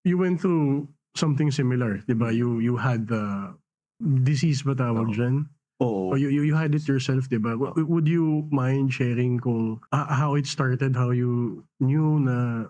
you went through something similar, 'di ba? You had the disease ba tawag Oo. diyan? Oo. O you had it yourself, 'di ba? Would you mind sharing kung how it started, how you knew na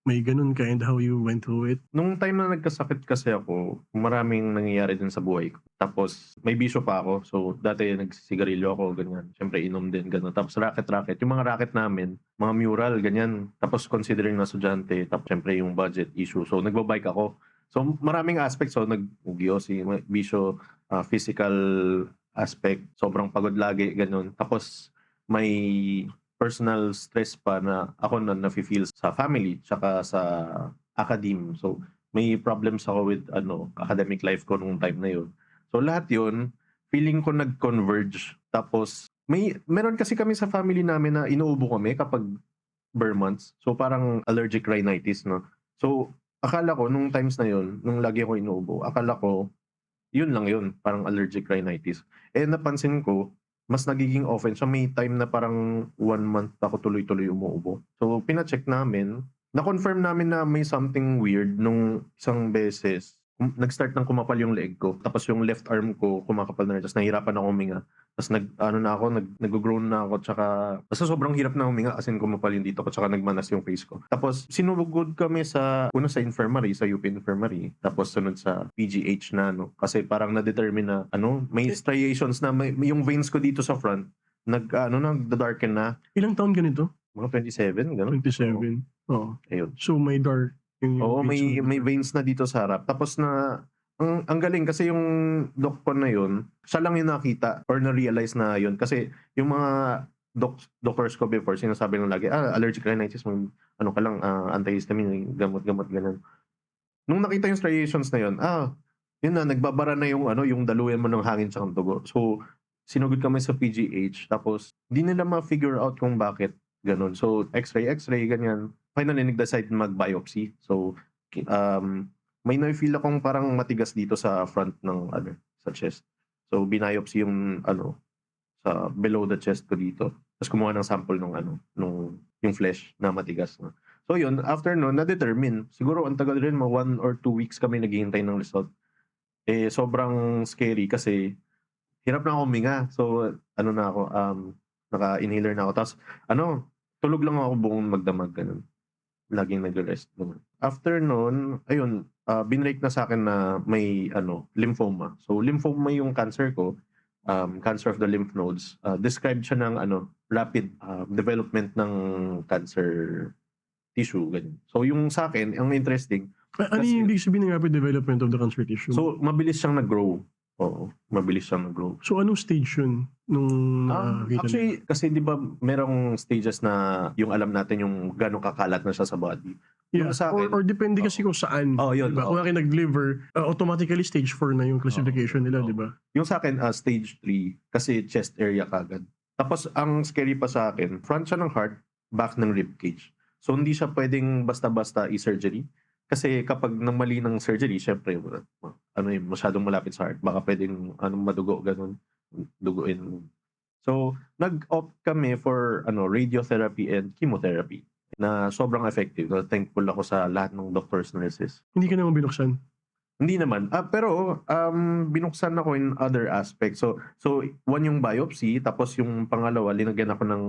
may ganun ka and how you went through it? Nung time na nagkasakit kasi ako, maraming nangyayari din sa buhay ko. Tapos may bisyo pa ako. So dati nagsisigarilyo ako, ganyan. Siyempre inom din, gano'n. Tapos racket. Yung mga racket namin, mga mural, ganyan. Tapos considering na estudyante, tapos siyempre yung budget issue. So nagbabike ako. So maraming aspects. So nag-yosi, bisyo, physical aspect, sobrang pagod lagi, ganun. Tapos may personal stress pa na ako na nafe-feel sa family tsaka sa academe. So may problems ako with academic life ko nung time na yun. So lahat yun, feeling ko nag-converge. Tapos meron kasi kami sa family namin na inuubo kami kapag bare months. So parang allergic rhinitis, no? So akala ko nung times na yun, nung lagi ako inuubo, akala ko yun lang yun, parang allergic rhinitis. Eh napansin ko, mas nagiging often siya. May time na parang 1 month ako tuloy-tuloy umuubo. So pina-check namin, na-confirm namin na may something weird nung isang beses. Nag-start ng kumapal yung leg ko. Tapos yung left arm ko kumakapal na rin. Tapos nahihirapan ako huminga. Tapos nag-groan na ako. Tsaka, basta sobrang hirap na huminga as in kumapal yung dito ko. Tsaka nagmanas yung face ko. Tapos sinugod kami una sa infirmary, sa UP Infirmary. Tapos sunod sa PGH na, no. Kasi parang na-determine na, may striations na, yung veins ko dito sa front, nag-darken na. Ilang taon ka nito? Mga 27, gano'n. 27. Oo. Ayun. So may dark yung Oo, veins mo. may veins na dito sa harap. Tapos ang galing kasi yung doc ko na yun, siya lang yung nakita or na-realize na yun. Kasi yung mga doctors ko before, sinasabi nung lagi, allergic rhinitis, ka lang, antihistamine, gamot-gamot, ganun. Nung nakita yung striations na yun, yun na, nagbabara na yung daluyan mo ng hangin sa dugo. So, sinugod kami sa PGH, tapos di nila ma-figure out kung bakit ganun. So, x-ray, ganyan. Finally, nag-decide mag-biopsy. So, may na-feel akong parang matigas dito sa front ng, sa chest. So, biopsy yung, sa below the chest ko dito. Tapos kumuha ng sample yung flesh na matigas. No? So, yun, after nun, na-determine. Siguro, ang tagal rin, 1 or 2 weeks kami naghihintay ng result. Eh, sobrang scary kasi hirap na ako huminga. So, na ako, naka-inhaler na ako. Tapos, tulog lang ako buong magdamag, ganun. Laging nag-rest. After nun, ayun, binrake na sa akin na may, lymphoma. So, lymphoma yung cancer ko, cancer of the lymph nodes. Described siya ng, rapid development ng cancer tissue, ganun. So, yung sa akin, ang interesting. Ano yung ibig sabihin ng rapid development of the cancer tissue? So, mabilis siyang nag-grow. Oo, mabilis siyang nag-grow. So, anong stage yun nung nakakita actually, kasi di ba merong stages na yung alam natin yung gano'ng kakalat na siya sa body. Yeah, Yung sa akin, or depende kasi kung saan. yun. Diba? Kung akin nag-liver, automatically stage 4 na yung classification nila, di ba? Yung sa akin, stage 3, kasi chest area kagad. Tapos, ang scary pa sa akin, front siya ng heart, back ng rib cage. So, hindi siya pwedeng basta-basta i-surgery. Kasi kapag namali ng surgery, syempre, masyadong malapit sa heart. Baka pwedeng madugo, ganun. Duguin. So, nag-opt kami for radiotherapy and chemotherapy na sobrang effective. Thankful ako sa lahat ng doctors, nurses. Hindi ka naman binuksan? Hindi naman. Pero binuksan ako in other aspects. So one yung biopsy, tapos yung pangalawa, linagyan ako ng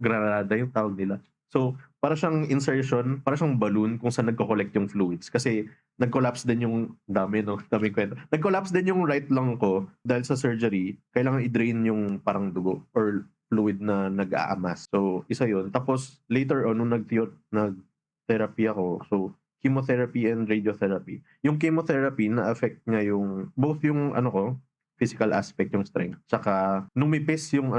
granada yung tawag nila. So, para siyang insertion, para siyang balloon kung saan nagko-collect yung fluids. Kasi nag-collapse din yung daming kwento. Nag-collapse din yung right lung ko dahil sa surgery, kailangan i-drain yung parang dugo or fluid na nag-aamas. So, isa yun. Tapos, later on, nung nag-therapy ako, so, chemotherapy and radiotherapy. Yung chemotherapy, na-affect niya both yung physical aspect, yung strength. Tsaka, numipis yung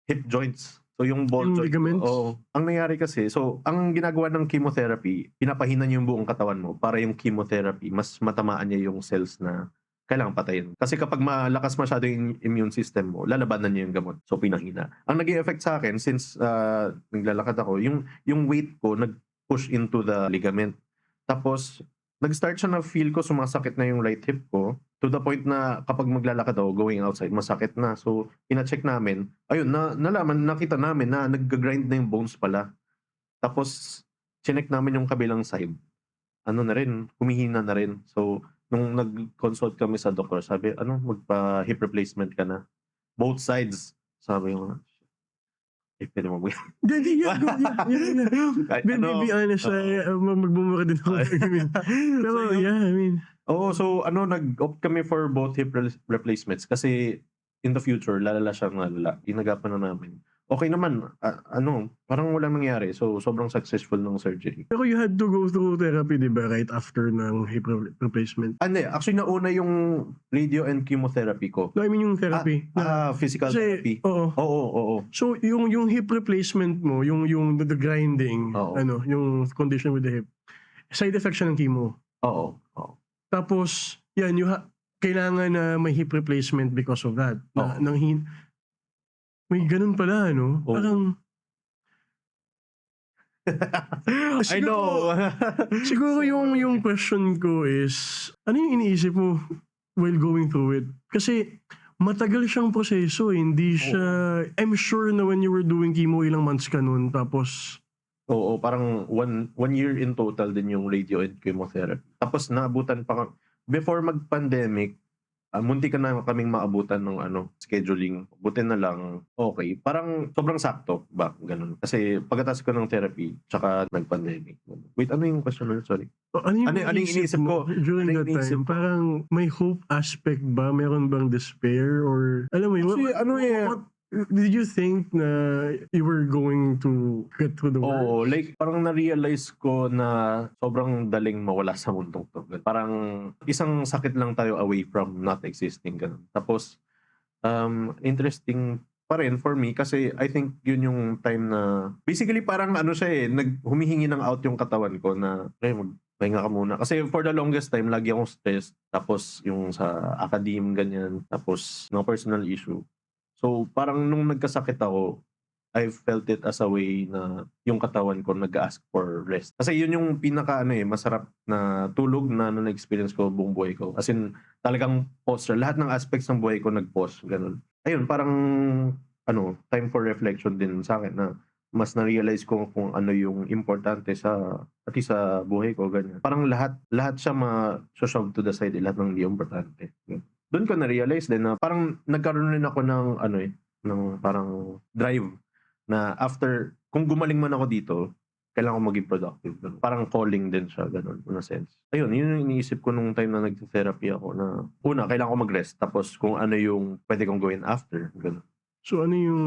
hip joints. So, yung ball joint. Ligaments? Ang nangyari kasi, so, ang ginagawa ng chemotherapy, pinapahinan yung buong katawan mo para yung chemotherapy, mas matamaan niya yung cells na kailangan patayin. Kasi kapag malakas masyado yung immune system mo, lalabanan niya yung gamot. So, pinahina. Ang naging effect sa akin, since naglalakad ako, yung weight ko nag-push into the ligament. Tapos, nag-start siya na feel ko sumasakit na yung right hip ko to the point na kapag maglalakad ako, going outside, masakit na. So, ina-check namin. Ayun, nakita namin na nag-grind na yung bones pala. Tapos, chinek namin yung kabilang side. ano na rin, humihina na rin. So, nung nag-consult kami sa doktor, sabi, magpa-hip replacement ka na. Both sides. Sabi ko, pwede mo ba? Hindi, yeah, go, yeah, Kahit be honest, magmumura din ako. Pero So, yung- yeah, I mean, so nag-opt kami for both hip replacements kasi in the future, lalala siyang lalala. Ginagapan na namin. Okay naman, parang walang nangyari. So, sobrang successful ng surgery. pero you had to go through therapy, di ba, right after ng hip replacement? Hindi, actually nauna yung radio and chemotherapy ko. No, I mean yung therapy. Physical Kasi, therapy. oo. Oo. So, yung hip replacement mo, yung the grinding, Oo. yung condition with the hip, side effect siya ng chemo. Oo. Tapos, yan, kailangan na may hip replacement because of that. Oo. May ganun pala, no? Oo. Parang, I know. siguro yung question ko is, ano yung iniisip mo while going through it? Kasi, matagal siyang proseso, hindi siya, I'm sure na when you were doing chemo, ilang months ka nun, tapos, Oo, parang one year in total din yung radio and chemotherapy. Tapos naabutan pa before mag-pandemic, munti ka na kaming maabutan ng scheduling. Buti na lang, okay. Parang sobrang sakto ba? Ganun. Kasi pagkatapos ko ng therapy, tsaka nag-pandemic. Wait, ano yung question ulit? Sorry. ano yung Ano yung iniisip ko? during Ano that yung iniisip time? ko? Parang may hope aspect ba? Meron bang despair? Or, alam mo yun, Actually, did you think na you were going to get through the Oo, worst? like parang na-realize ko na sobrang daling mawala sa mundong to. Parang isang sakit lang tayo away from not existing. Ganun. Tapos, interesting pa rin for me kasi I think yun yung time na basically parang humihingi ng out yung katawan ko na magpahinga ka muna. Kasi for the longest time, lagi akong stressed. Tapos yung sa academe, ganyan. Tapos no personal issue. So parang nung nagkasakit ako, I felt it as a way na yung katawan ko nag-ask for rest. Kasi yun yung pinaka masarap na tulog na na-experience ko buong buhay ko. As in, talagang pause. Lahat ng aspects ng buhay ko nag-pause. Ganun. Ayun, parang time for reflection din sa akin na mas na-realize ko kung ano yung importante pati sa buhay ko. Ganyan. Parang lahat siya ma-shove to the side. Lahat ng hindi importante. Doon ko na-realize din na parang nagkaroon rin ako ng ng parang drive na after, kung gumaling man ako dito, kailangan ko maging productive. Ganun. Parang calling din siya, ganun, in a sense. Ayun, yun yung iniisip ko nung time na nag-therapy ako na, una, kailangan ko mag-rest, tapos kung ano yung pwede kong gawin after, ganun. So, ano yung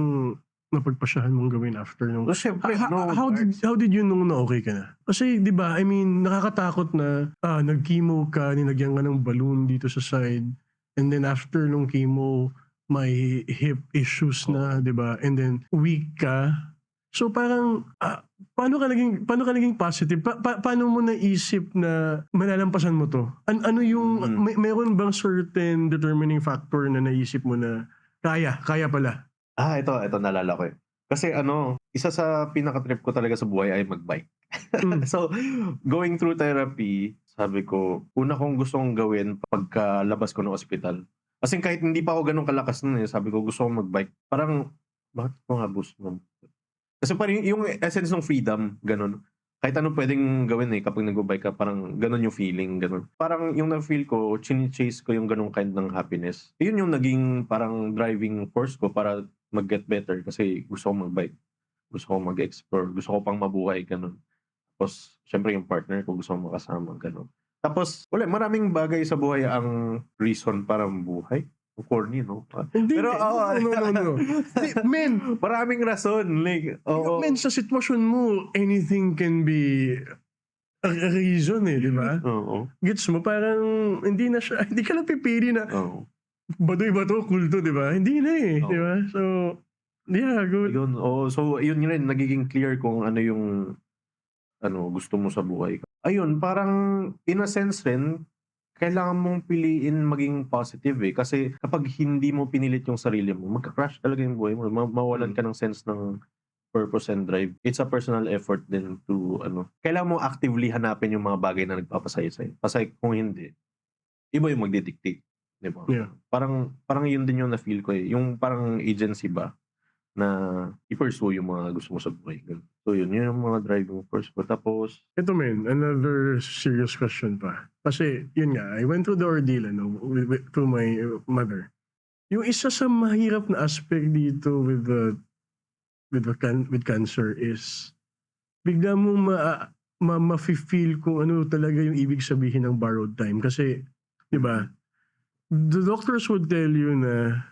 napagpasyahan mong gawin after nung... So, syempre, How did you know na okay ka na? Kasi, di ba, I mean, nakakatakot na nag-chemo ka, nilagyan ka ng balloon dito sa side, and then after nung chemo, may hip issues na, di ba? And then, weak ka. So, parang, paano ka naging positive? Paano mo naisip na malalampasan mo to? Ano yung, meron bang certain determining factor na naisip mo na kaya pala? Ito naalala ko eh. Kasi isa sa pinaka-trip ko talaga sa buhay ay mag-bike. So, going through therapy, sabi ko, una kong gustong gawin pagkalabas ko ng ospital. Kasi kahit hindi pa ako ganun kalakas nun sabi ko gusto kong mag-bike. Parang, bakit ko nga gusto mo? Kasi parang yung essence ng freedom, ganun. Kahit anong pwedeng gawin kapag nag-bike ka, parang ganun yung feeling, ganun. Parang yung na-feel ko, chini-chase ko yung ganung kind ng happiness. Yun yung naging parang driving force ko para mag-get better kasi gusto ko mag-bike. Gusto ko mag-explore. Gusto ko pang mabuhay, ganun. Tapos, syempre yung partner ko gusto ko makasama, ganun. Tapos, maraming bagay sa buhay ang reason para mabuhay. Corny, no? Hindi, Pero, no. Men, maraming rason. Like, men, sa sitwasyon mo, anything can be a reason di ba? Oo. Gets mo, parang hindi ka na pipili na, baduy ba to, kulto, di ba? Hindi na di ba? So, yeah, good. Yun, so, yun rin, nagiging clear kung ano yung gusto mo sa buhay. Ayun, parang in a sense rin, kailangan mong piliin maging positive kasi kapag hindi mo pinilit yung sarili mo, magka-crash talaga yung buhay mo. Mawalan ka ng sense ng purpose and drive. It's a personal effort din to kailangan mo actively hanapin yung mga bagay na nagpapasaya sa'yo. Kasi kung hindi, iba yung magdidictate. Di ba? Yeah. Parang yun din yung na-feel ko Yung parang agency ba na i-pursue yung mga gusto mo sa buhay. So yun yung mga driving force ko. Tapos Ito men, another serious question pa. Kasi yun nga, I went through the ordeal through my mother. Yung isa sa mahirap na aspect dito with cancer is bigla mong ma-feel kung ano talaga yung ibig sabihin ng borrowed time. Kasi, di ba, the doctors would tell you na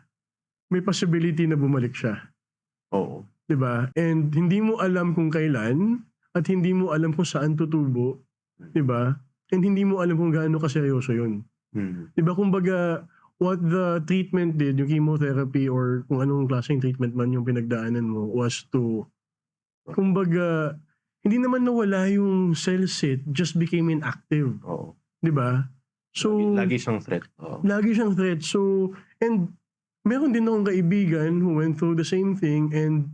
may possibility na bumalik siya. oo. 'Di ba? And hindi mo alam kung kailan at hindi mo alam kung saan tutubo, 'di ba? And hindi mo alam kung gaano kaseryoso 'yun. Mm. 'Di ba? Kumbaga what the treatment did, yung chemotherapy or kung anong klaseng treatment man yung pinagdaanan mo was to kumbaga hindi naman nawala yung cells, just became inactive, Oo. 'di ba? So Lagi siyang threat. Oo. lagi siyang threat. So, and meron din akong kaibigan who went through the same thing and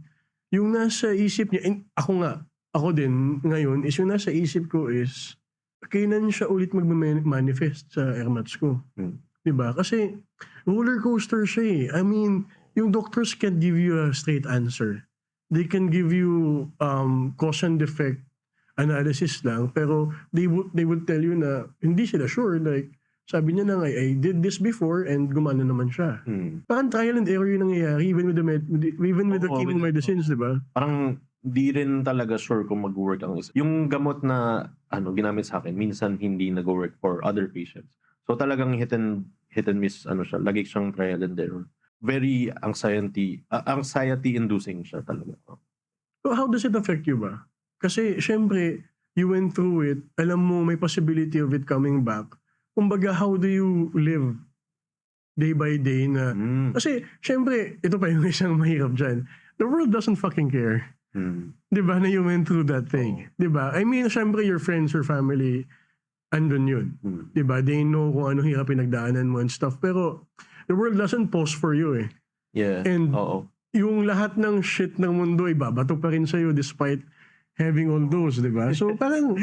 yung nasa isip niya, and ako din ngayon, is yung nasa isip ko is, kailan siya ulit magme-manifest sa airmats ko. Hmm. 'Di ba? Kasi roller coaster siya eh. I mean, yung doctors can't give you a straight answer. They can give you cause and effect analysis lang, pero they would tell you na hindi sila sure, like sabi niya na nga, I did this before and gumana naman siya. Hmm. Parang trial and error yung nangyayari even with the Oo, chemo medicines, di ba? Parang di rin talaga sure kung mag-work ang isa. Yung gamot na ginamit sa akin, minsan hindi nag-work for other patients. So talagang hit and miss siya. Lagi siyang trial and error. Very anxiety inducing siya talaga. So how does it affect you ba? Kasi syempre, you went through it, alam mo may possibility of it coming back. Kumbaga, how do you live day by day na... Kasi, syempre, ito pa yung isang mahirap dyan. The world doesn't fucking care. Di ba, na you went through that thing. Di ba? I mean, syempre, your friends or family, andun yun. Di ba? They know kung ano hirap pinagdaanan mo and stuff. Pero, the world doesn't pause for you eh. Yeah. And Oo. yung lahat ng shit ng mundo, ibabato pa rin sa'yo despite having all those, di ba? So, parang,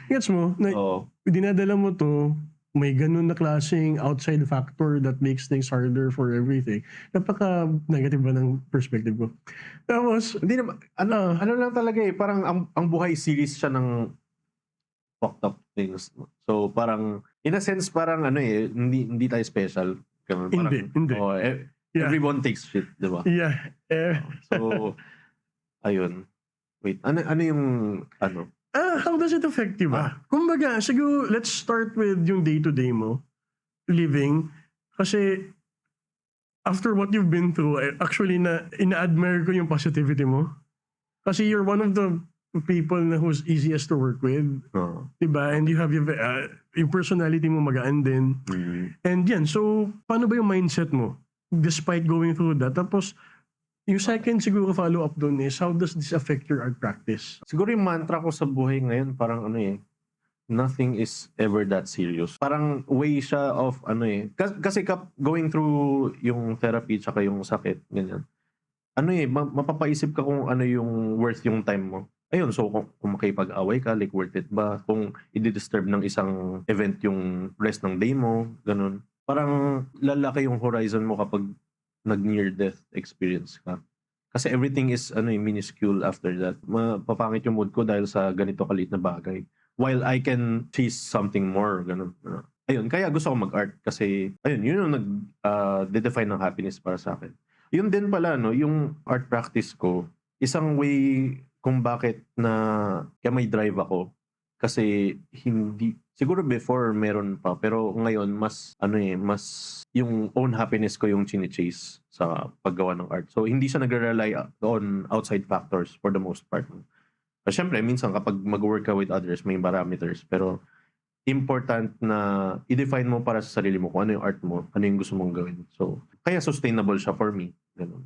gets mo, na Oo. dinadala mo to, may ganun na klaseng outside factor that makes things harder for everything. Napaka-negative ba ng perspective ko? Tapos, Hindi naman, ano lang talaga eh, parang ang buhay series siya ng fucked up things. So parang, in a sense, parang hindi tayo special. Parang, Hindi. Oh, Yeah. everyone takes shit, di ba? Yeah. So, ayun. Wait, ano yung, How does it affect you ba? Kumbaga, siguro, let's start with yung day-to-day mo, living. Kasi, after what you've been through, actually, ina-admire ko yung positivity mo. Kasi you're one of the people na who's easiest to work with. Diba? And you have yung personality mo magaan din. And yan, so, paano ba yung mindset mo? Despite going through that. Tapos, yung second siguro follow-up doon is, how does this affect your art practice? Siguro yung mantra ko sa buhay ngayon, parang nothing is ever that serious. Parang way siya of kasi going through yung therapy tsaka yung sakit, ganyan. Mapapaisip ka kung ano yung worth yung time mo. Ayun, so kung makipag-away ka, like worth it ba? Kung i-disturb ng isang event yung rest ng day mo, ganun. Parang lalaki yung horizon mo kapag nag-near-death experience ka. Kasi everything is minuscule after that. Mapapangit yung mood ko dahil sa ganito kaliit na bagay. While I can chase something more, ganun. Ayun, kaya gusto ko mag-art kasi, ayun, yun yung nag-define ng happiness para sa akin. Yun din pala, yung art practice ko, isang way kung bakit kaya may drive ako. Kasi siguro before meron pa, pero ngayon mas yung own happiness ko yung chine-chase sa paggawa ng art. So hindi siya nagre-rely on outside factors for the most part. Pero syempre, minsan kapag mag-work ka with others, may parameters. Pero important na i-define mo para sa sarili mo kung ano yung art mo, ano yung gusto mong gawin. So, kaya sustainable siya for me. Ganun.